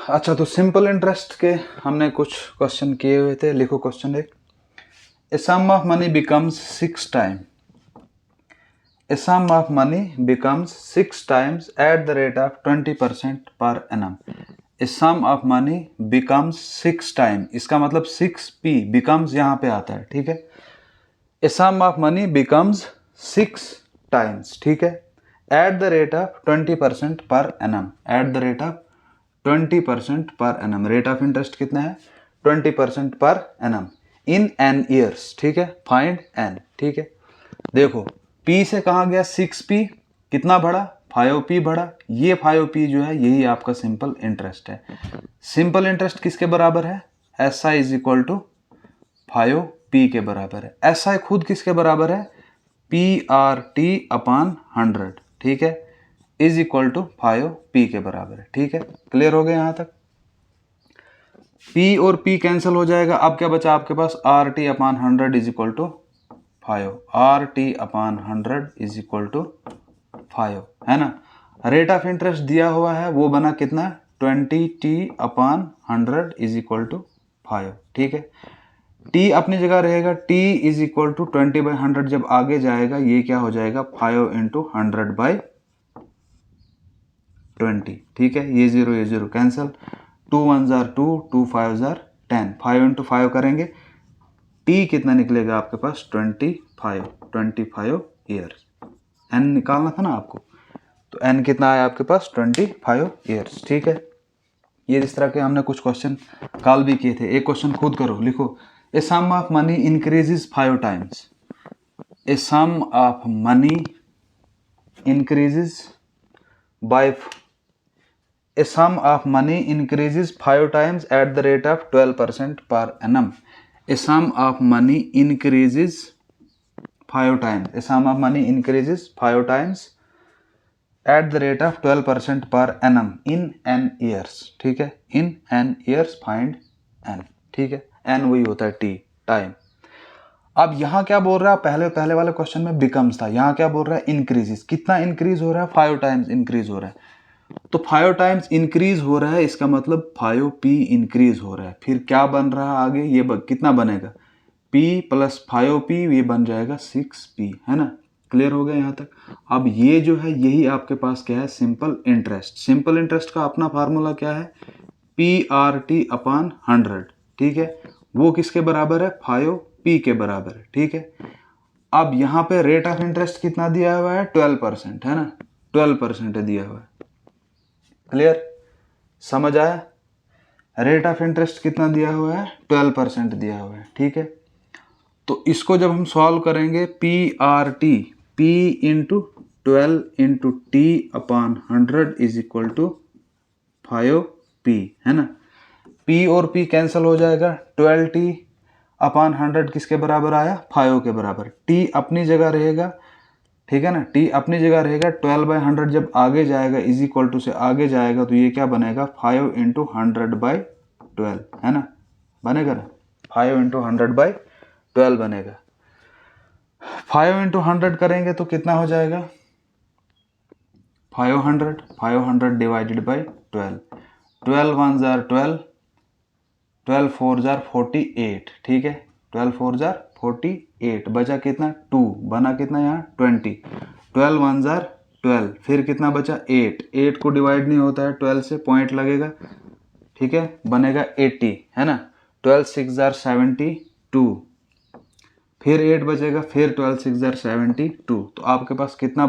अच्छा, तो simple interest के हमने कुछ क्वेश्चन किए हुए थे। लिखो क्वेश्चन एक। A sum of money becomes 6 time, a sum of money becomes 6 times at the rate of 20% per annum. A sum of money becomes 6 time, इसका मतलब 6p बिकम्स यहाँ पे आता है, ठीक है। A sum of money becomes 6 times, ठीक है, eight the rate of 20% per annum, eight the rate of 20% per annum. Rate of interest कितना है? 20% per annum in an years, ठीक है। फाइंड एन, ठीक है। देखो पी से कहा गया 6p, कितना बढ़ा? 5p बढ़ा। ये 5p जो है यही आपका सिंपल इंटरेस्ट है। सिंपल इंटरेस्ट किसके बराबर है? S I is equal to 5p के बराबर है। एस आई खुद किसके बराबर है? PRT अपॉन 100, ठीक है, इज इक्वल टू 5p के बराबर है, ठीक है। क्लियर हो गया यहां तक? p और p कैंसिल हो जाएगा। अब क्या बचा आपके पास? RT upon 100 is equal to 5, RT upon 100 is equal to 5, है ना। रेट ऑफ इंटरेस्ट दिया हुआ है वो बना कितना? 20t upon 100 is equal to 5, ठीक है। t अपनी जगह रहेगा, t इज इक्वल टू 20/100 जब आगे जाएगा ये क्या हो जाएगा? 5 इंटू 100/20, ठीक है। ये 0 कैंसिल, 2 1 जार 2, 2 5 जार 10, 5 इंटू 5 करेंगे, t कितना निकलेगा आपके पास? 25 ईयर्स। n निकालना था ना आपको, तो n कितना आया आपके पास? 25 ईयर्स, ठीक है। ये इस तरह के हमने कुछ क्वेश्चन कल भी किए थे। एक क्वेश्चन खुद करो, लिखो। A sum of money increases 5 times, a sum of money increases by, a sum of money increases 5 times at the rate of 12% per annum. A sum of money increases 5 times, a sum of money increases 5 times at the rate of 12% per annum in n years, ठीक है। in n years find n, ठीक है। n वही होता है t, time. अब यहां क्या बोल रहा है? पहले वाले क्वेश्चन में बिकम्स था, यहां क्या बोल रहा है? इंक्रीजेस। कितना इंक्रीज हो रहा है? 5 टाइम्स इंक्रीज हो रहा है। तो 5 टाइम्स इंक्रीज हो रहा है, इसका मतलब 5p इंक्रीज हो रहा है। फिर क्या बन रहा है आगे? ये कितना बनेगा? p प्लस 5p, ये बन जाएगा 6p, है ना। क्लियर हो गया यहाँ तक? अब ये जो है यही आपके पास क्या है? Simple interest. सिंपल इंटरेस्ट का अपना फार्मूला क्या है? PRT अपॉन 100, ठीक है। वो किसके बराबर है? 5p के बराबर है, ठीक है। अब यहाँ पे रेट ऑफ इंटरेस्ट कितना दिया हुआ है? 12%, है ना, 12% दिया हुआ है। क्लियर? समझ आया? रेट ऑफ इंटरेस्ट कितना दिया हुआ है? 12% दिया हुआ है, ठीक है। तो इसको जब हम सॉल्व करेंगे, PRT, P into 12 into T upon 100 is equal to 5p, है ना। P और P कैंसिल हो जाएगा, 12T अपॉन 100 किसके बराबर आया? 5 के बराबर। T अपनी जगह रहेगा, ठीक है ना, t अपनी जगह रहेगा। 12/100 जब आगे जाएगा, इज इक्वल टू से आगे जाएगा, तो ये क्या बनेगा? 5 इंटू 100/12, है ना, बनेगा ना, 5 इंटू 100/12 बनेगा। 5 इंटू 100 करेंगे तो कितना हो जाएगा? 500 डिवाइडेड बाई 12, 12 1 जार 12, 12 4 जार 48, ठीक है। 12 4 जार 48, बचा कितना? 2, बना कितना यहाँ? 20, 12 1 जार 12, फिर कितना बचा? 8, 8 को डिवाइड नहीं होता है 12 से, पॉइंट लगेगा, ठीक है, बनेगा 80, है ना। 12 6 जार 72, फिर 8 बचेगा, फिर 12 6 जार 72, तो आपके पास कितना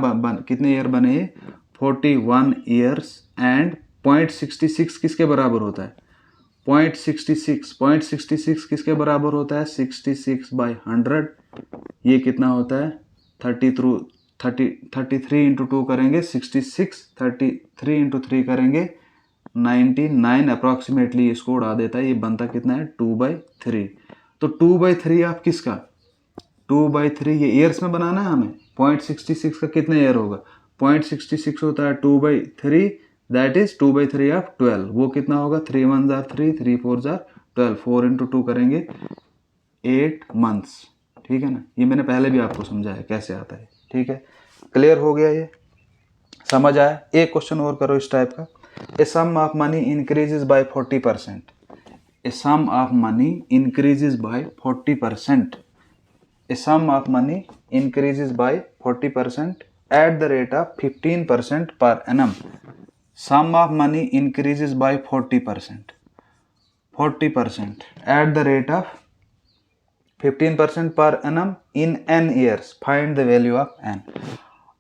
कितने ईयर बने? ये 41 ईयर्स एंड 0.66 किसके बराबर होता है? 0.66 किसके बराबर होता है? 66/100, ये कितना होता है? 33 इंटू 2 करेंगे 66, 33 इंटू 3 करेंगे 99, अप्रॉक्सीमेटली इसको उड़ा देता है। ये बनता कितना है? 2/3। तो 2/3 आप किसका? 2/3 ये ईयर्स में बनाना है हमें। 0.66 का कितने ईयर होगा? 0.66 होता है 2/3, दैट इज 2/3 ऑफ 12। वो कितना होगा? 3 1 जार 3, 3 4 जार 12, 4 इंटू 2 करेंगे 8 मंथ्स, ठीक है ना। ये मैंने पहले भी आपको समझाया कैसे आता है, ठीक है। क्लियर हो गया? ये समझ आया? एक क्वेश्चन और करो इस टाइप का। A sum of money increases by 40%, a sum of money increases by 40%, a sum of money increases by 40% at the rate of 15% per annum. Sum of money increases by 40%, 40% at the rate of 15% per annum in n years. Find the value of n.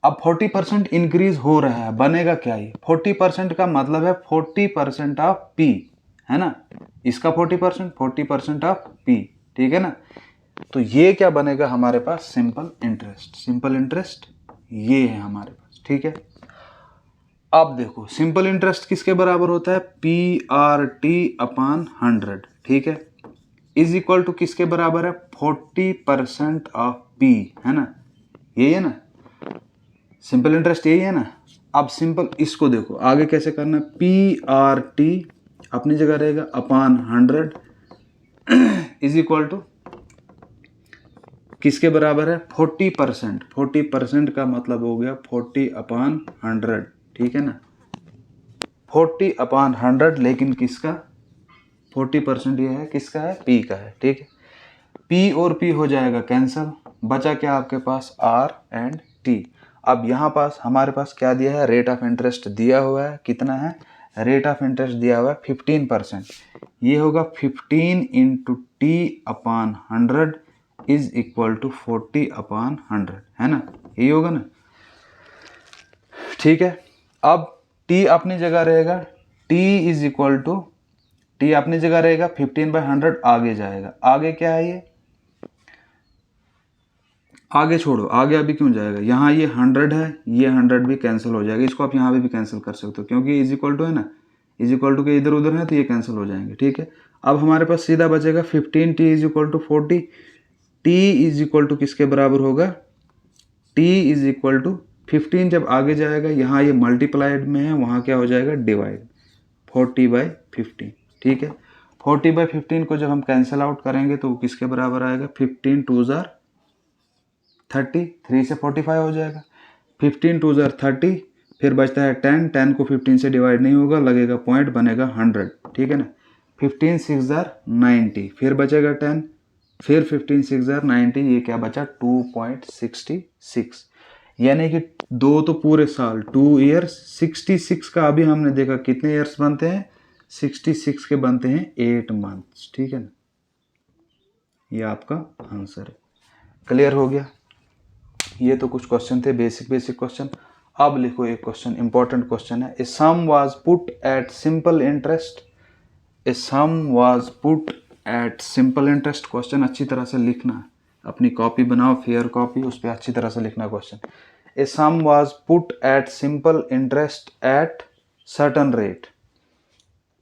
अब 40% increase हो रहा है, बनेगा क्या ये? 40% का मतलब है 40% ऑफ P, है ना? इसका 40% ऑफ P, ठीक है ना? तो ये क्या बनेगा हमारे पास? Simple interest. सिंपल इंटरेस्ट ये है हमारे पास, ठीक है। अब देखो सिंपल इंटरेस्ट किसके बराबर होता है? PRT अपॉन 100, ठीक है, इज इक्वल टू किसके बराबर है? 40% ऑफ P, है ना? यही है ना सिंपल इंटरेस्ट, यही है ना। अब सिंपल इसको देखो आगे कैसे करना है। PRT अपनी जगह रहेगा अपॉन 100 इज इक्वल टू किसके बराबर है? 40%। 40% का मतलब हो गया 40 अपॉन 100, ठीक है ना, 40 अपॉन 100, लेकिन किसका 40% ये है? किसका है? P का है, ठीक है। P और P हो जाएगा कैंसिल, बचा क्या आपके पास? R and T। अब यहाँ पास हमारे पास क्या दिया है? रेट ऑफ इंटरेस्ट दिया हुआ है, कितना है? रेट ऑफ इंटरेस्ट दिया हुआ है 15%, ये होगा 15 into T upon 100 is equal to 40 upon 100, है ना, यही होगा ना, ठीक है। अब T अपनी जगह रहेगा, T is equal to, T अपनी जगह रहेगा 15/100, आगे जाएगा, आगे क्या है ये? आगे छोड़ो, आगे अभी क्यों जाएगा? यहाँ ये 100 है, ये 100 भी कैंसिल हो जाएगा, इसको आप यहाँ पे भी कैंसिल कर सकते हो क्योंकि इज इक्वल टू है ना, इज इक्वल टू के इधर उधर है तो ये कैंसिल हो जाएंगे, ठीक है। अब हमारे पास सीधा बचेगा 15T is equal to 40, T is equal to किसके बराबर होगा? T इज इक्वल टू 15, जब आगे जाएगा यहाँ ये मल्टीप्लाइड में है, वहाँ क्या हो जाएगा? डिवाइड, 40/15, ठीक है। 40/15 को जब हम कैंसिल आउट करेंगे तो किसके बराबर आएगा? 15 2 जार 30, 3 से 45 हो जाएगा, 15 2 जार 30, फिर बचता है 10, 10 को 15 से डिवाइड नहीं होगा, लगेगा पॉइंट, बनेगा 100, ठीक है ना। 15 6 जार 90, फिर बचेगा 10, फिर 15 6 जार 90, ये क्या बचा? 2.66, यानी कि दो तो पूरे साल 2 ईयर्स, 66 का अभी हमने देखा कितने ईयर्स बनते हैं? 66 के बनते हैं 8 मंथ्स, ठीक है ना, ये आपका आंसर है। क्लियर हो गया? ये तो कुछ क्वेश्चन थे, बेसिक क्वेश्चन। अब लिखो एक क्वेश्चन, इंपॉर्टेंट क्वेश्चन है। A sum was put at simple interest, a sum was put at simple interest. Question अच्छी तरह से लिखना है, अपनी कॉपी बनाओ, फेयर कॉपी, उस पर अच्छी तरह से लिखना question. A sum was put at simple interest at certain rate,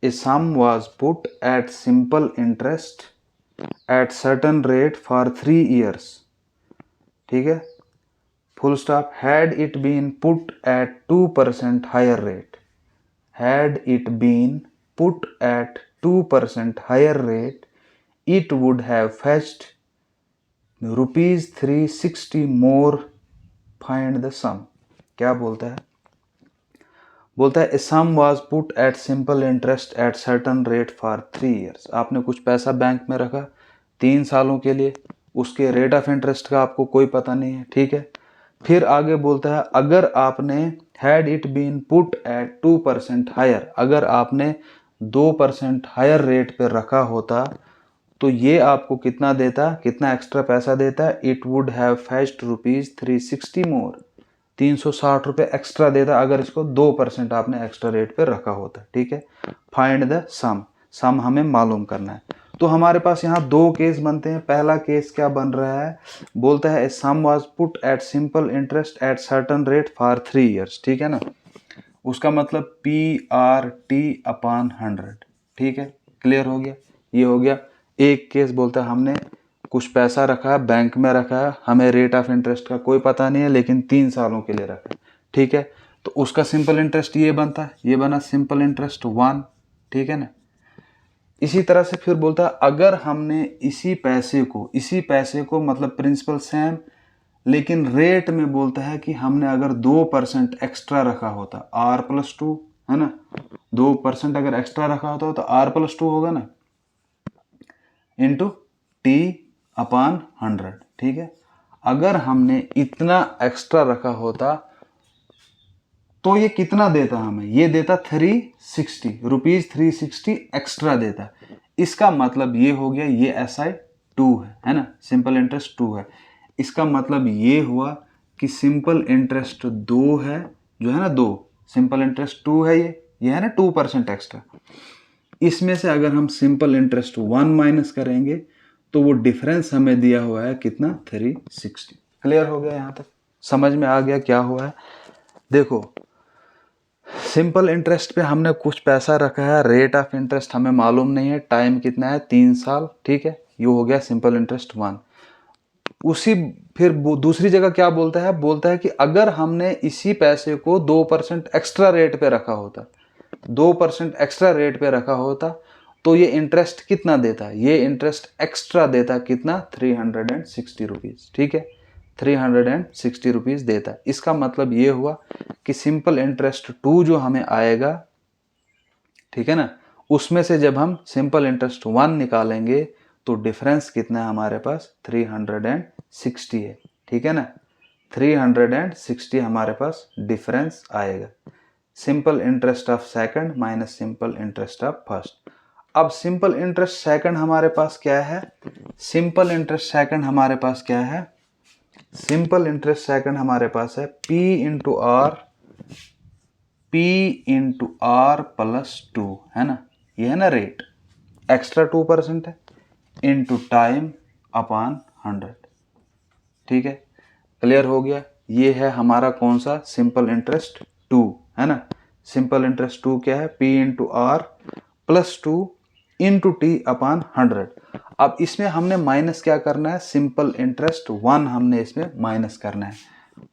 a sum was put at simple interest at certain rate for 3 years, ठीक है, full stop. Had it been put at 2% higher rate, had it been put at 2% higher rate, it would have fetched rupees 360 more. Find the sum. क्या बोलता है? बोलता है a sum was put at simple interest at certain rate for 3 years. आपने कुछ पैसा bank में रखा 3 सालों के लिए, उसके रेट ऑफ इंटरेस्ट का आपको कोई पता नहीं है, ठीक है। फिर आगे बोलता है अगर आपने had it been put at 2% higher, अगर आपने 2% हायर रेट पे रखा होता तो ये आपको कितना देता, कितना एक्स्ट्रा पैसा देता? It would have fetched rupees 360 मोर, 360 रुपये एक्स्ट्रा देता अगर इसको 2% आपने एक्स्ट्रा रेट पे रखा होता, ठीक है। फाइंड द सम, सम हमें मालूम करना है। तो हमारे पास यहाँ दो केस बनते हैं। पहला केस क्या बन रहा है? बोलता है sum was put at simple interest at certain rate for 3 years, ठीक है ना। उसका मतलब PRT अपॉन 100, ठीक है, क्लियर हो गया, ये हो गया एक केस। बोलता है हमने कुछ पैसा रखा है, बैंक में रखा है, हमें रेट ऑफ इंटरेस्ट का कोई पता नहीं है, लेकिन 3 सालों के लिए रखा है, ठीक है, तो उसका सिंपल इंटरेस्ट ये बनता है, ये बना सिंपल इंटरेस्ट 1, ठीक है ना। इसी तरह से फिर बोलता है अगर हमने इसी पैसे को मतलब प्रिंसिपल सेम, लेकिन रेट में बोलता है कि हमने अगर 2% एक्स्ट्रा रखा होता, R+2 है ना, 2% अगर एक्स्ट्रा रखा होता तो R+2 होगा ना, इंटू T/100, ठीक है। अगर हमने इतना एक्स्ट्रा रखा होता तो ये कितना देता हमें, ये देता 360 रुपीज, 360 एक्स्ट्रा देता। इसका मतलब ये हो गया, ये SI2 है ना, सिंपल इंटरेस्ट 2 है। इसका मतलब ये हुआ कि सिंपल इंटरेस्ट 2 है, जो है ना 2, सिंपल इंटरेस्ट 2 है, ये है ना 2% एक्स्ट्रा। इसमें से अगर हम सिंपल इंटरेस्ट 1 माइनस करेंगे तो वो डिफरेंस हमें दिया हुआ है कितना, 360। क्लियर हो गया, यहाँ तक समझ में आ गया क्या हुआ है। देखो सिंपल इंटरेस्ट पे हमने कुछ पैसा रखा है, रेट ऑफ इंटरेस्ट हमें मालूम नहीं है, टाइम कितना है 3 साल, ठीक है, ये हो गया सिंपल इंटरेस्ट 1। उसी फिर दूसरी जगह क्या बोलता है कि अगर हमने इसी पैसे को 2% एक्स्ट्रा रेट पे रखा होता, 2% एक्स्ट्रा रेट पे रखा होता तो ये इंटरेस्ट कितना देता, ये इंटरेस्ट एक्स्ट्रा देता कितना, 360 रुपीज, ठीक है, 360 रुपीज देता। इसका मतलब ये हुआ कि सिंपल इंटरेस्ट 2 जो हमें आएगा, ठीक है ना, उसमें से जब हम सिंपल इंटरेस्ट 1 निकालेंगे तो डिफरेंस कितना है हमारे पास, 360 है, ठीक है ना, 360 हमारे पास डिफरेंस आएगा। Simple interest of second minus simple interest of first. अब सिंपल इंटरेस्ट सेकंड हमारे पास क्या है, सिंपल इंटरेस्ट सेकंड हमारे पास क्या है, सिंपल इंटरेस्ट सेकंड हमारे पास है P/R+2, है ना, ये है ना रेट, एक्स्ट्रा 2% है, इंटू टाइम अपॉन 100, ठीक है। क्लियर हो गया, ये है हमारा कौन सा, सिंपल इंटरेस्ट 2, है ना। सिंपल इंटरेस्ट 2 क्या है, P/R+2 इंटू T/100। अब इसमें हमने माइनस क्या करना है, सिंपल इंटरेस्ट 1 हमने इसमें माइनस करना है,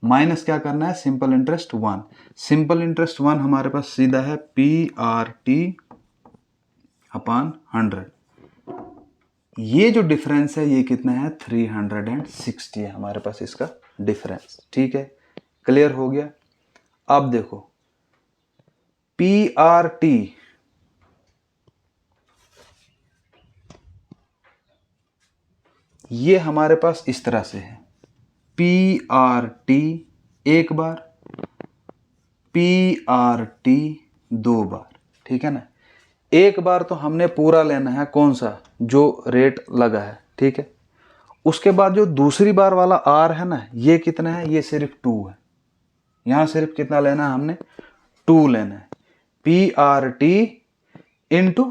माइनस क्या करना है, सिंपल इंटरेस्ट 1। सिंपल इंटरेस्ट 1 हमारे पास सीधा है P/R/T/100। ये जो डिफरेंस है ये कितना है, 360 है हमारे पास इसका डिफरेंस, ठीक है। क्लियर हो गया। अब देखो P/R/T ये हमारे पास इस तरह से है, P/R/T एक बार, P/R/T 2 बार, ठीक है ना। एक बार तो हमने पूरा लेना है, कौन सा, जो रेट लगा है, ठीक है। उसके बाद जो दूसरी बार वाला R है ना, ये कितना है, ये सिर्फ 2 है। यहां सिर्फ कितना लेना है हमने, 2 लेना है। P/R/T इंटू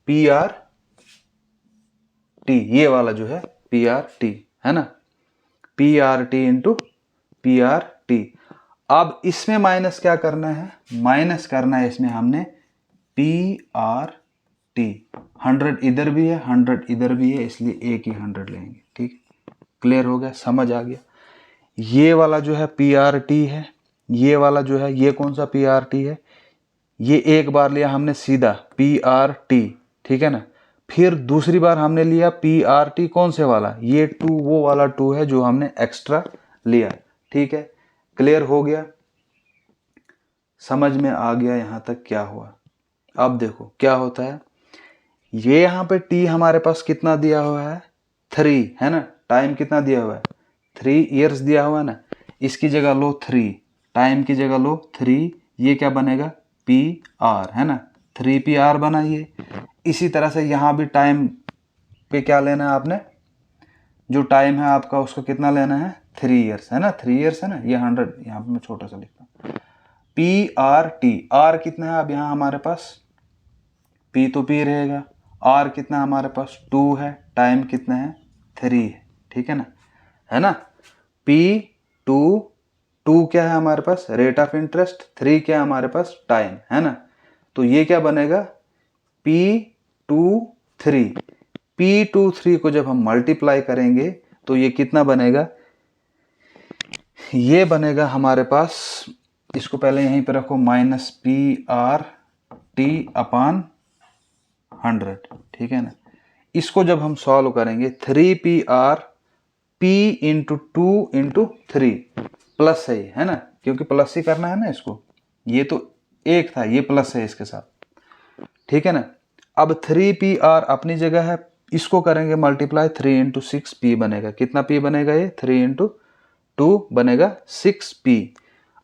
P/R/T, ये वाला जो है P/R/T, है ना, P/R/T इंटू P/R/T। अब इसमें माइनस क्या करना है, माइनस करना है इसमें हमने P/R/T। 100 इधर भी है, 100 इधर भी है, इसलिए एक ही 100 लेंगे, ठीक। क्लियर हो गया, समझ आ गया। ये वाला जो है P/R/T है, ये वाला जो है, ये कौन सा P/R/T है, ये एक बार लिया हमने सीधा P/R/T, ठीक है ना। फिर दूसरी बार हमने लिया P/R/T कौन से वाला, ये 2, वो वाला 2 है जो हमने एक्स्ट्रा लिया, ठीक है। क्लियर हो गया, समझ में आ गया यहाँ तक क्या हुआ। अब देखो क्या होता है, ये यहाँ पे T हमारे पास कितना दिया हुआ है, 3, है ना। टाइम कितना दिया हुआ है, 3 इयर्स दिया हुआ है ना। इसकी जगह लो 3, टाइम की जगह लो 3, ये क्या बनेगा, PR, है ना, 3PR बना ये। इसी तरह से यहाँ भी टाइम पे क्या लेना है आपने, जो टाइम है आपका उसको कितना लेना है, 3 इयर्स, है ना, 3 इयर्स है ना। ये 100 यहाँ पे मैं छोटा सा लिखता हूँ, P/R/T, R कितना है अब यहाँ हमारे पास, P तो P रहेगा, R कितना हमारे पास 2 है, टाइम कितना है 3 है, ठीक है ना, P/2, 2 क्या है हमारे पास, रेट ऑफ इंटरेस्ट, 3 क्या है हमारे पास, टाइम, है ना। तो ये क्या बनेगा, P/2/3, P/2/3 को जब हम मल्टीप्लाई करेंगे तो ये कितना बनेगा, ये बनेगा हमारे पास, इसको पहले यहीं पे रखो, -P/R/T/100, ठीक है ना। इसको जब हम सॉल्व करेंगे, 3PR P into 2 into 3 plus है ना, क्योंकि प्लस ही करना है ना इसको, ये तो 1 था, ये प्लस है इसके साथ, ठीक है ना। अब 3PR अपनी जगह है, इसको करेंगे मल्टीप्लाई, 3 इंटू 6P बनेगा। कितना P बनेगा ये? 3 इंटू 2 बनेगा 6P।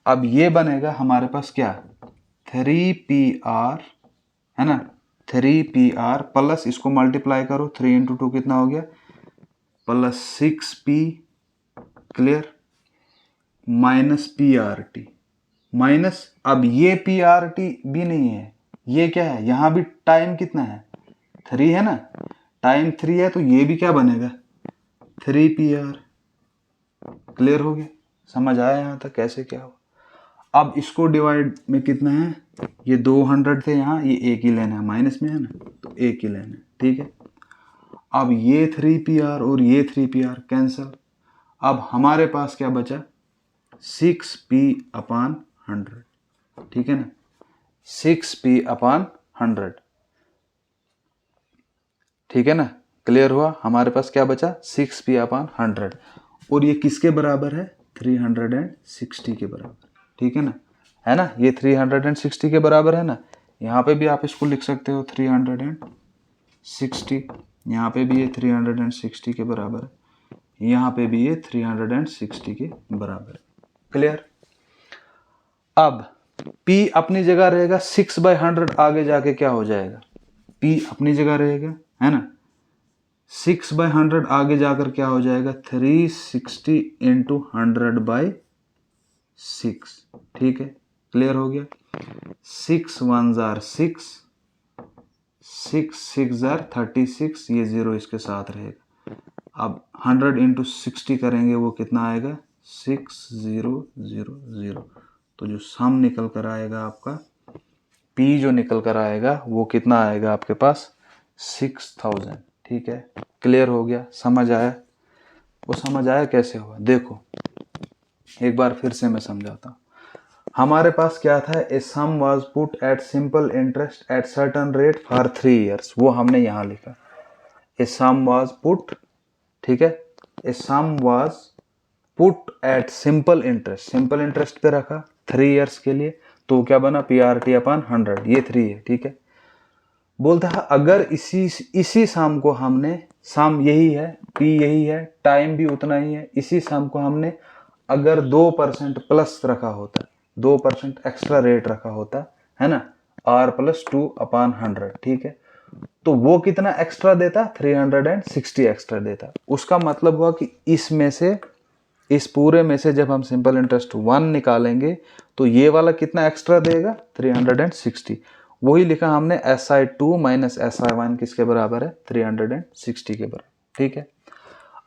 अब ये बनेगा हमारे पास क्या? 3PR है ना, 3PR प्लस इसको मल्टीप्लाई करो, 3 इंटू 2 कितना हो गया? Plus 6P, clear, minus PRT, minus, अब ये PRT भी नहीं है, ये क्या है? यहाँ भी टाइम कितना है? 3 है ना, टाइम 3 है, तो ये भी क्या बनेगा? 3PR। क्लियर हो गया? समझ आया यहाँ तक कैसे क्या हो? अब इसको डिवाइड में कितना है? ये 200 थे यहाँ, ये एक ही लेना है, माइनस में है ना, तो एक ही लेना है, ठीक है। अब ये 3PR और ये 3PR कैंसिल। अब हमारे पास क्या बचा? 6P/100, ठीक है ना, 6P/100, ठीक है ना। क्लियर हुआ? हमारे पास क्या बचा? 6P/100, और ये किसके बराबर है? 360 के बराबर, ठीक है ना, ये 360 के बराबर है ना। यहाँ पे भी आप इसको लिख सकते हो 360, यहाँ पे भी ये 360 के बराबर है, यहाँ पे भी ये 360 के बराबर है। क्लियर? अब P अपनी जगह रहेगा, 6/100 आगे जाके क्या हो जाएगा? P अपनी जगह रहेगा, है ना, 6/100 आगे जाकर क्या हो जाएगा? 360 इंटू 100/6, ठीक है। क्लियर हो गया? 6 1 जार 6, 6 6 जार 36, ये 0 इसके साथ रहेगा। अब 100 इंटू 60 करेंगे, वो कितना आएगा? 6000। तो जो सम निकल कर आएगा आपका, P जो निकल कर आएगा वो कितना आएगा आपके पास? 6000, ठीक है। क्लियर हो गया? समझ आया? वो समझ आया कैसे हुआ? देखो एक बार फिर से मैं समझाता हूँ। हमारे पास क्या था? A sum was put at simple interest at certain rate for 3 years, वो हमने यहाँ लिखा। ए सम वाज पुट, ठीक है, a sum was put at simple interest पे रखा 3 इयर्स के लिए, तो क्या बना? PRT/100, ये 3 है, ठीक है। बोलता है अगर इसी सम को हमने, सम यही है, P यही है, टाइम भी उतना ही है, इसी सम को हमने अगर 2% प्लस रखा होता, 2% एक्स्ट्रा रेट रखा होता, है ना, R+2/100, ठीक है, तो वो कितना एक्स्ट्रा देता? 360 एक्स्ट्रा देता। उसका मतलब हुआ कि इसमें से, इस पूरे में से जब हम सिंपल इंटरेस्ट 1 निकालेंगे तो ये वाला कितना एक्स्ट्रा देगा? 360। वही लिखा हमने, SI2 माइनस SI1 किसके बराबर है? 360 के बराबर, ठीक है।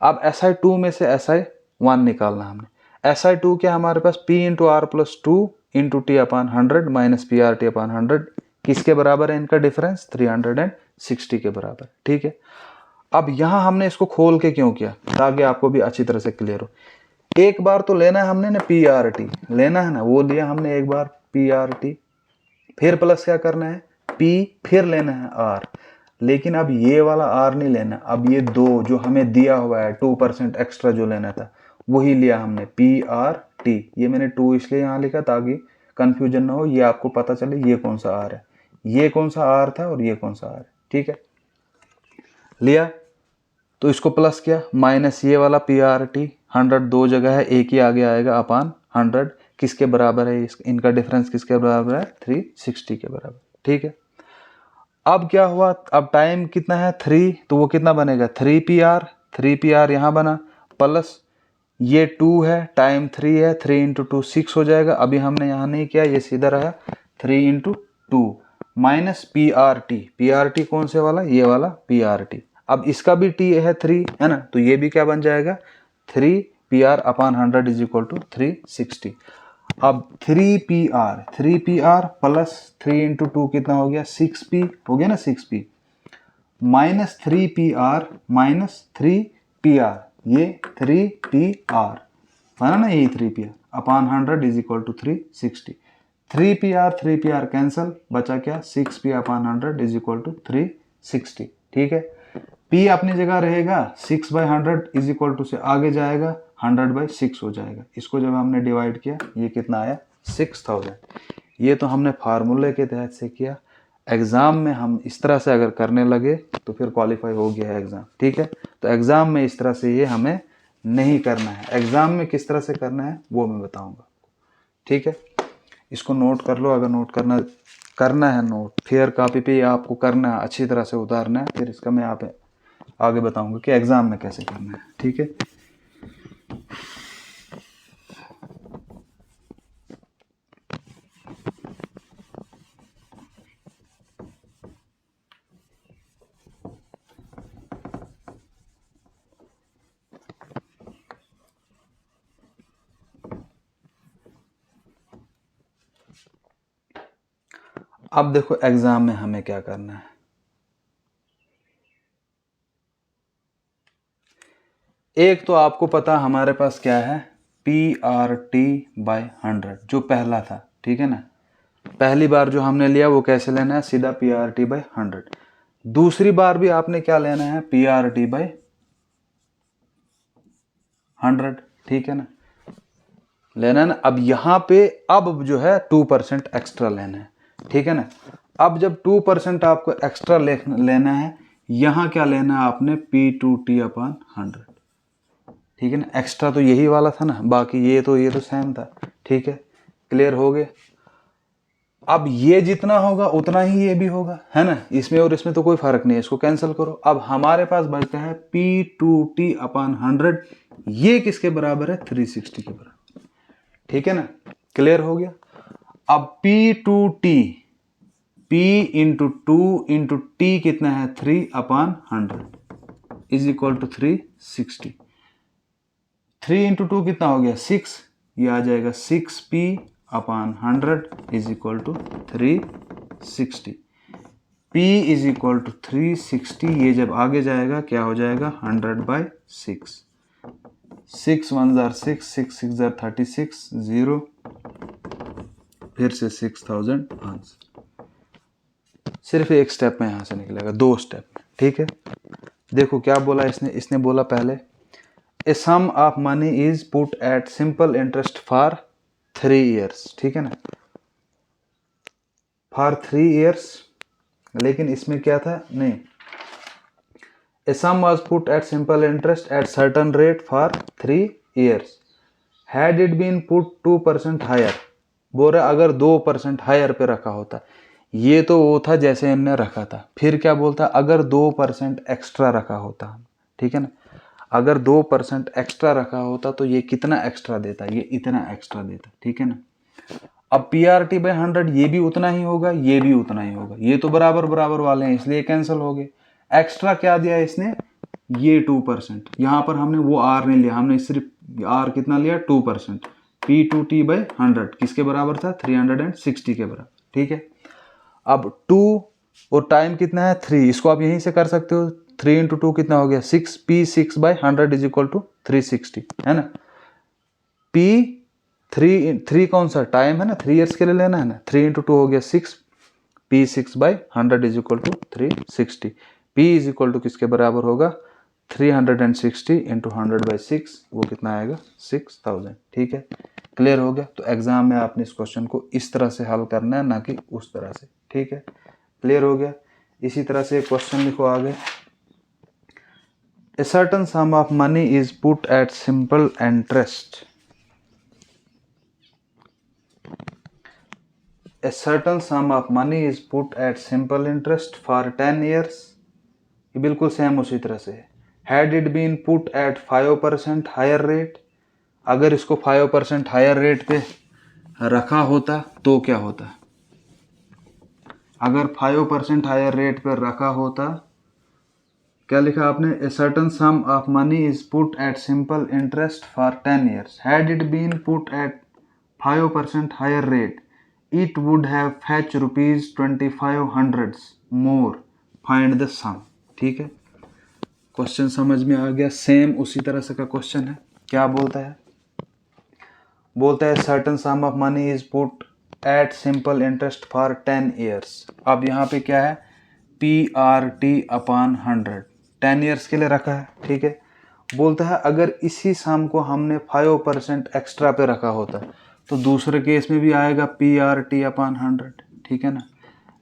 अब SI2 में से SI1 निकालना हमने। SI2 क्या हमारे पास? P into R+2 into T/100 minus PRT/100, किसके बराबर है इनका डिफरेंस? 360 के बराबर, ठीक है। अब यहां हमने इसको खोल के क्यों किया? ताकि आपको भी अच्छी तरह से क्लियर हो। एक बार तो लेना है हमने ना PRT, लेना है ना, वो लिया हमने एक बार PRT, फिर प्लस क्या करना है? P, फिर लेना है R, लेकिन अब ये वाला R नहीं लेना। अब ये दो जो हमें दिया हुआ है 2% एक्स्ट्रा जो लेना था, वही लिया हमने, PRT। ये मैंने 2 इसलिए यहाँ लिखा ताकि कंफ्यूजन ना हो, ये आपको पता चले ये कौन सा R है, ये कौन सा R था और ये कौन सा R है, ठीक है। लिया तो इसको प्लस किया, माइनस ये वाला PRT, 100 दो जगह है, एक ही आगे आएगा, अपान 100 किसके बराबर है? इनका डिफरेंस किसके बराबर है? 360 के बराबर, ठीक है। अब क्या हुआ? अब टाइम कितना है? 3, तो वो कितना बनेगा? 3PR यहाँ बना, प्लस ये 2 है, टाइम 3 है, 3 इंटू 2 6 हो जाएगा। अभी हमने यहाँ नहीं किया, ये सीधा रहा 3 इंटू 2 माइनस PRT कौन से वाला? ये वाला PRT। अब इसका भी T है 3, है ना, तो ये भी क्या बन जाएगा? 3PR/100 is equal to 360। अब 3PR प्लस 3 इंटू 2 कितना हो गया? 6P हो गया ना, 6P minus 3PR minus 3PR, ये 3PR बना ना, यही 3PR/100 is equal to 360। 3PR cancel, बचा क्या? 6P/100 इज इक्वल टू 360, ठीक है। P अपनी जगह रहेगा, 6/100 इज इक्वल टू से आगे जाएगा 100/6 हो जाएगा। इसको जब हमने डिवाइड किया, ये कितना आया? 6000। ये तो हमने फार्मूले के तहत से किया। एग्ज़ाम में हम इस तरह से अगर करने लगे तो फिर क्वालिफाई हो गया है एग्ज़ाम, ठीक है। तो एग्ज़ाम में इस तरह से ये हमें नहीं करना है। एग्ज़ाम में किस तरह से करना है वो मैं बताऊंगा, ठीक है। इसको नोट कर लो, अगर नोट करना है नोट फेयर कॉपी पे आपको करना है, अच्छी तरह से उतारना है, फिर इसका मैं आप आगे बताऊंगा कि एग्ज़ाम में कैसे करना है, ठीक है। अब देखो एग्ज़ाम में हमें क्या करना है। एक तो आपको पता हमारे पास क्या है, PRT/100 जो पहला था, ठीक है ना। पहली बार जो हमने लिया वो कैसे लेना है, सीधा PRT/100। दूसरी बार भी आपने क्या लेना है, PRT/100, ठीक है ना, लेना है ना। अब यहाँ पे अब जो है 2% एक्स्ट्रा लेना है, ठीक है ना। अब जब 2% आपको एक्स्ट्रा लेना है, यहाँ क्या लेना है आपने, P2T/100, ठीक है ना। एक्स्ट्रा तो यही वाला था ना, बाकी ये तो सेम था, ठीक है। क्लियर हो गया। अब ये जितना होगा उतना ही ये भी होगा, है ना। इसमें और इसमें तो कोई फर्क नहीं है, इसको कैंसिल करो। अब हमारे पास बचता है P2T/100, ये किसके बराबर है, 360 के बराबर, ठीक है ना। क्लियर हो गया। अब P2T, P into 2 into T कितना है, 3/100 इज इक्वल टू 360। 3 इंटू 2 कितना हो गया, 6, ये आ जाएगा 6P/100 is equal to 360। P is equal to 360, ये जब आगे जाएगा क्या हो जाएगा, 100/6। 6 1 जार 6, 6 6 जार 36, 0, फिर से 6000 आंसर। सिर्फ एक स्टेप में यहाँ से निकलेगा, 2 स्टेप में, ठीक है। देखो क्या बोला इसने बोला पहले, a sum of money is put at simple interest for 3 years, ठीक है ना, फॉर 3 years। लेकिन इसमें क्या था, नहीं, a sum was put at simple interest at certain rate for 3 years, had it been put 2% higher. बोल रहा अगर 2% हायर पे रखा होता, ये तो वो था जैसे हमने रखा था। फिर क्या बोलता, अगर 2% एक्स्ट्रा रखा होता, ठीक है ना, अगर 2% एक्स्ट्रा रखा होता तो ये कितना एक्स्ट्रा देता, ये इतना एक्स्ट्रा देता, ठीक है ना। अब PRT/100 ये भी उतना ही होगा, ये भी उतना ही होगा, ये तो बराबर बराबर वाले हैं इसलिए कैंसिल हो गए। एक्स्ट्रा क्या दिया इसने, ये 2%, यहाँ पर हमने वो R नहीं लिया, हमने सिर्फ R कितना लिया, 2%। P2T/100 किसके बराबर था, 360 के बराबर, ठीक है। अब 2 और टाइम कितना है 3, इसको आप यहीं से कर सकते हो। 3 इंटू 2 कितना हो गया, 6, P6/100 इज इक्वल टू 360, है ना। P3 कौन सा टाइम है ना, 3 years के लिए लेना है ना। 3 इंटू 2 हो गया 6, P6/100 is equal to 360। P is equal to किसके बराबर होगा, 360 इंटू 100/6, वो कितना आएगा, 6000, ठीक है। क्लियर हो गया। तो एग्जाम में आपने इस क्वेश्चन को इस तरह से हल करना है, ना कि उस तरह से, ठीक है। क्लियर हो गया। इसी तरह से क्वेश्चन लिखो आगे, A certain sum of money is put at simple interest. A certain sum of money is put at simple interest for 10 years. ये बिल्कुल सेम उसी तरह से है। Had it been put at 5% higher rate, अगर इसको 5% हायर रेट पे रखा होता तो क्या होता, अगर 5% हायर रेट पे रखा होता, क्या लिखा आपने, a certain sum of money is put at simple interest for 10 years, had it been put at 5% higher rate, it would have fetch ₹2500 more, find the sum, ठीक है। क्वेश्चन समझ में आ गया, सेम उसी तरह से का क्वेश्चन है। क्या बोलता है, बोलता है certain sum of money is put at simple interest for 10 years। अब यहाँ पे क्या है, PRT/100 10 years के लिए रखा है, ठीक है। बोलता है अगर इसी सम को हमने 5% एक्स्ट्रा पे रखा होता, तो दूसरे केस में भी आएगा पी आर टी अपॉन 100, ठीक है ना।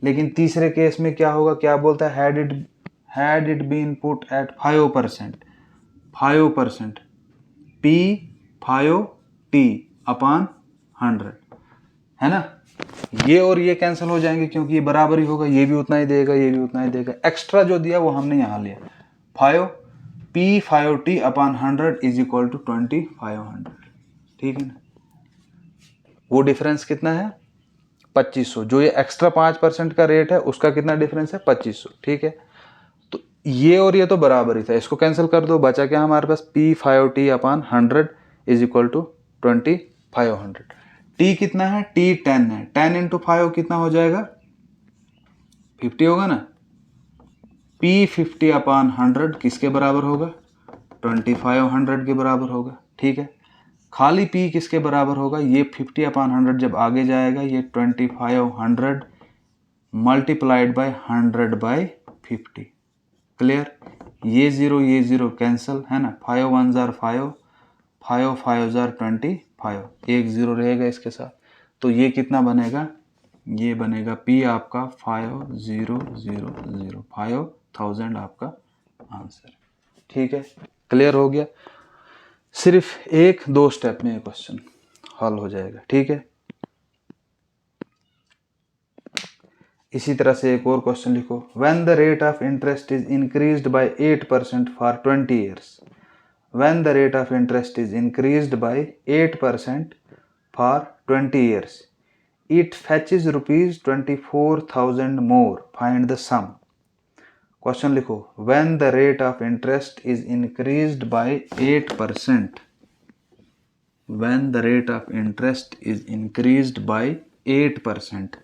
लेकिन तीसरे केस में क्या होगा, क्या बोलता है, had it been put at 5%, 5% P 5 T upon 100, है ना। ये और ये कैंसिल हो जाएंगे क्योंकि ये बराबर ही होगा, ये भी उतना ही देगा, ये भी उतना ही देगा। एक्स्ट्रा जो दिया वो हमने यहाँ लिया, 5 P 5 T upon 100 is equal to 2500, ठीक है ना। वो डिफरेंस कितना है, 2500। जो ये एक्स्ट्रा 5% का रेट है उसका कितना डिफरेंस है, 2500, ठीक है। तो ये और ये तो बराबर ही था, इसको कैंसिल कर दो, बचा क्या हमारे पास, P 5 T upon 100 is equal to 2500। T कितना है, टी 10 है, 10 इंटू 5 कितना हो जाएगा, 50 होगा ना। पी 50 अपॉन 100 किसके बराबर होगा, 2500 के बराबर होगा, ठीक है। खाली पी किसके बराबर होगा, ये 50 अपॉन 100 जब आगे जाएगा ये 2500 मल्टीप्लाइड बाय 100 बाय 50, क्लियर। ये जीरो कैंसिल, है ना, 5 1 जार 5, 5 5 जार 25, एक जीरो रहेगा इसके साथ। तो ये कितना बनेगा, ये बनेगा पी आपका 5000, 5000 आपका आंसर, ठीक है। क्लियर हो गया, सिर्फ 1-2 स्टेप में ये क्वेश्चन हल हो जाएगा, ठीक है। इसी तरह से एक और क्वेश्चन लिखो, when the rate of interest is increased by 8% for 20 years, when the rate of interest is increased by 8% for 20 years it fetches rupees 24,000 more, find the sum. Question लिखो, when the rate of interest is increased by 8%, when the rate of interest is increased by 8%,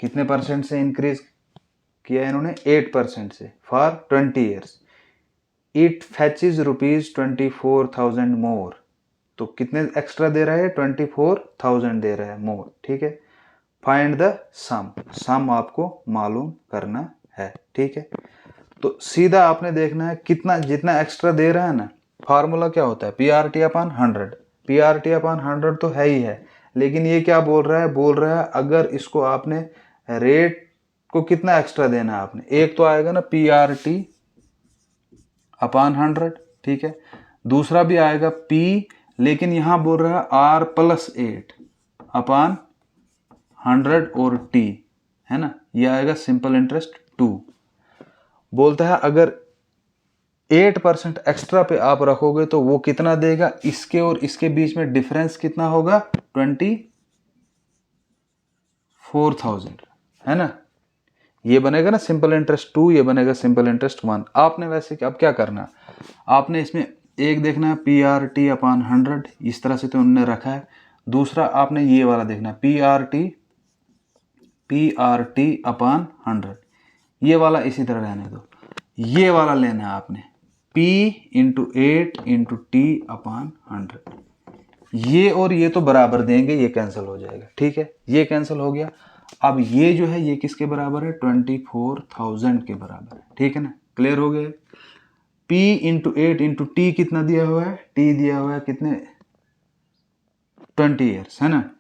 कितने percent से increase किया इन्होंने, 8% से, for 20 years it fetches rupees 24,000 मोर, तो कितने extra दे रहा है, 24,000 दे रहा है मोर, ठीक है। फाइंड द सम, सम आपको मालूम करना है, ठीक है। तो सीधा आपने देखना है कितना, जितना एक्स्ट्रा दे रहा है ना, फार्मूला क्या होता है, P R T upon 100, P R T upon 100 तो है ही है, लेकिन ये क्या बोल रहा है, बोल रहा है अगर इसको आपने रेट को कितना एक्स्ट्रा देना है आपने, एक तो आएगा ना पी आर टी अपॉन 100, ठीक है। दूसरा भी आएगा पी, लेकिन यहां बोल रहा है आर प्लस 8 अपॉन 100 और टी, है ना, ये आएगा सिंपल इंटरेस्ट 2। बोलता है अगर 8% एक्स्ट्रा पे आप रखोगे तो वो कितना देगा, इसके और इसके बीच में डिफरेंस कितना होगा, 24,000, है ना। ये बनेगा ना सिंपल इंटरेस्ट 2, ये बनेगा सिंपल इंटरेस्ट 1। आपने वैसे अब क्या करना, आपने इसमें एक देखना है पी आर टी अपॉन 100, इस तरह से तो उन्होंने रखा है। दूसरा आपने ये वाला देखना है पी आर टी अपॉन 100, ये वाला इसी तरह रहने दो। ये वाला लेना है आपने P into 8 into T upon 100, ये और ये तो बराबर देंगे, ये कैंसिल हो जाएगा, ठीक है, ये कैंसिल हो गया। अब ये जो है ये किसके बराबर है, 24,000 के बराबर है, ठीक है ना। क्लियर हो गया। P इंटू 8 इंटू टी कितना दिया हुआ है, टी दिया हुआ है कितने, 20 ईयर्स, है ना।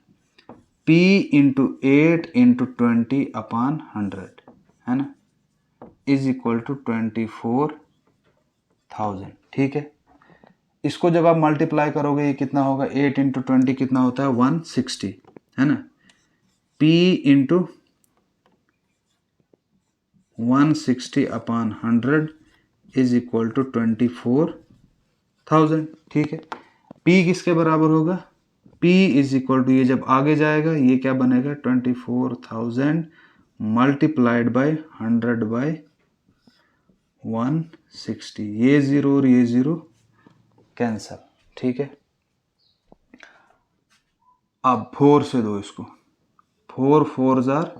P इंटू 8 इंटू 20 अपॉन 100, है ना, इज इक्वल टू 24,000, ठीक है। इसको जब आप मल्टीप्लाई करोगे ये कितना होगा, 8 इंटू 20 कितना होता है, 160, है ना। P into 160 upon 100 is equal to 24,000, ठीक है। P किसके बराबर होगा, P इज इक्वल टू, ये जब आगे जाएगा ये क्या बनेगा, 24,000 मल्टीप्लाइड बाय 100 बाय 160, ये जीरो और ये जीरो कैंसल, ठीक है। अब 4 से दो इसको, 4 4 जार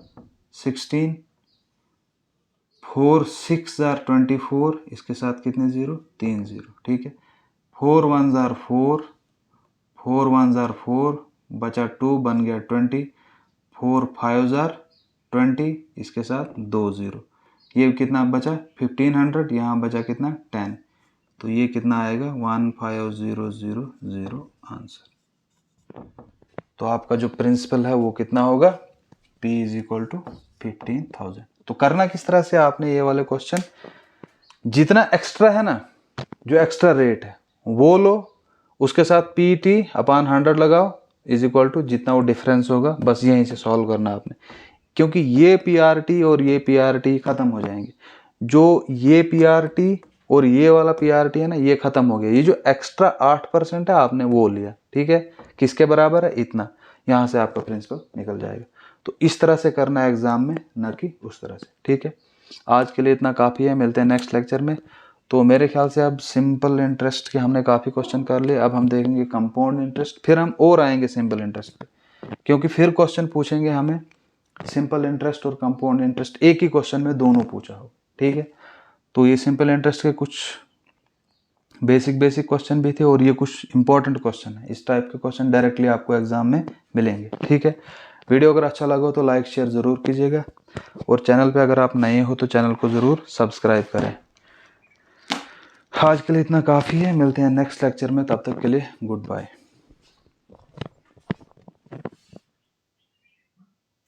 16, 4 6 जार 24, इसके साथ कितने जीरो, 3 जीरो, ठीक है। 4 1 जार 4, 4 1 जार 4, बचा 2, बन गया 20, 4 5 जार 20, इसके साथ 2 जीरो, ये कितना बचा 1500, यहाँ बचा कितना 10, तो ये कितना आएगा 15000 आंसर। तो आपका जो प्रिंसिपल है वो कितना होगा, P इज इक्वल टू 15,000। तो करना किस तरह से, आपने ये वाले क्वेश्चन जितना एक्स्ट्रा है ना, जो एक्स्ट्रा रेट है वो लो, उसके साथ PT अपॉन 100 लगाओ इज इक्वल टू जितना वो डिफरेंस होगा, बस यहीं से सॉल्व करना आपने। क्योंकि ये PRT और ये PRT खत्म हो जाएंगे, जो ये PRT और ये वाला PRT है ना, ये खत्म हो गया। ये जो एक्स्ट्रा 8% है आपने वो लिया, ठीक है, किसके बराबर है, इतना। यहाँ से आपका प्रिंसिपल निकल जाएगा। तो इस तरह से करना है एग्जाम में, ना कि उस तरह से, ठीक है। आज के लिए इतना काफ़ी है, मिलते हैं नेक्स्ट लेक्चर में। तो मेरे ख्याल से अब सिंपल इंटरेस्ट के हमने काफ़ी क्वेश्चन कर लिए, अब हम देखेंगे कंपाउंड इंटरेस्ट, फिर हम और आएंगे सिंपल इंटरेस्ट पे, क्योंकि फिर क्वेश्चन पूछेंगे हमें सिंपल इंटरेस्ट और कंपाउंड इंटरेस्ट एक ही क्वेश्चन में दोनों पूछा हो, ठीक है। तो ये सिंपल इंटरेस्ट के कुछ बेसिक क्वेश्चन भी थे और ये कुछ इंपॉर्टेंट क्वेश्चन है। इस टाइप के क्वेश्चन डायरेक्टली आपको एग्जाम में मिलेंगे, ठीक है। वीडियो अगर अच्छा लगा हो तो लाइक शेयर ज़रूर कीजिएगा, और चैनल पे अगर आप नए हो तो चैनल को ज़रूर सब्सक्राइब करें। आज के लिए इतना काफ़ी है, मिलते हैं नेक्स्ट लेक्चर में, तब तक के लिए गुड बाय।